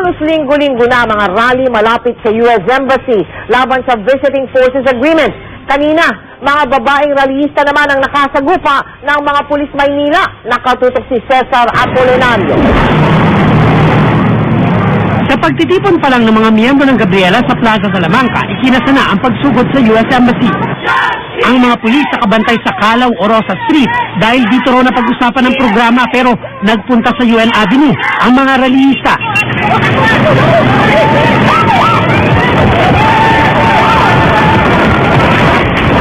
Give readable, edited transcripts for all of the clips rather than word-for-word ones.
Halos linggo-linggo na mga rally malapit sa US Embassy laban sa Visiting Forces Agreement. Kanina, mga babaeng rallyista naman ang nakasagupa ng mga pulis Maynila. Nakatutok si Cesar Apolinario. Sa pagtitipon pa lang ng mga miyembro ng Gabriela sa Plaza Salamanca, ikinasana ang pagsugod sa US Embassy. Ang mga pulis nakabantay sa Calaw o Rosa Street dahil dito raw napag-usapan ng programa, pero nagpunta sa UN Avenue ang mga rallyista.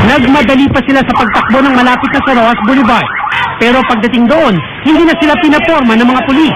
Nagmadali pa sila sa pagtakbo ng malapit na sa Rojas Boulevard. Pero pagdating doon, hindi na sila pinaporma ng mga pulis.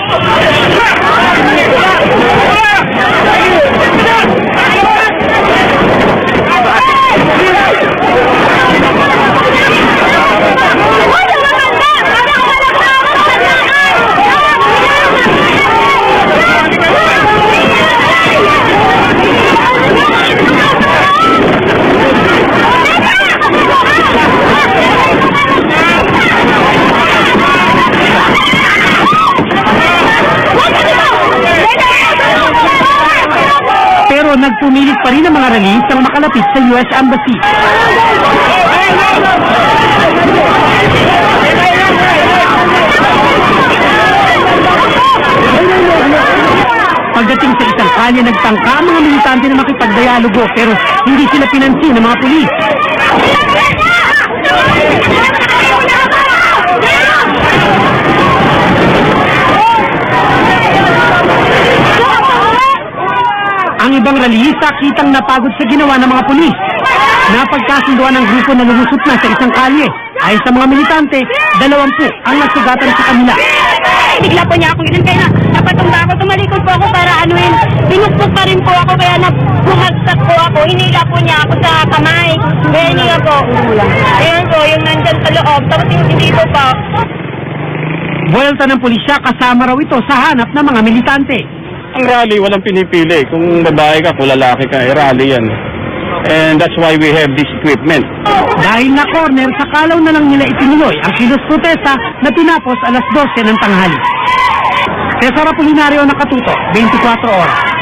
Pero nagpumilit pa rin ang mga rallyistang makalapit sa US Embassy. Pagdating sa isang kalye, nagtangka ang mga militante na makipagdialogo, pero hindi sila pinansin ng mga pulis. Ang ibang rallyista kitang napagod sa ginawa ng mga pulis. Napagkasunduan ng grupo na lumusot na sa isang kalye. Ayon sa mga militante, 20 ang nasugatan sa kanila. Bigla po niya akong ilan, kaya napatumba ako, tumalikod po ako para anuin. Binukbok pa rin po ako, kaya bumagsak po ako. Hinila po niya ako sa kamay. Kaya hinila po. Ayun po, yung nandyan sa loob. Tapos yung dito pa. Buwelta ng pulisya, kasama raw ito sa hanap ng mga militante. Ang rally, walang pinipili. Kung babae ka, kung lalaki ka, rally yan. And that's why we have this equipment. Dahil na corner, sa Calaw na lang nila itinuloy ang kilos protesta na tinapos alas 12 ng tanghali. Cesar Apolinario, nakatuto, 24 oras.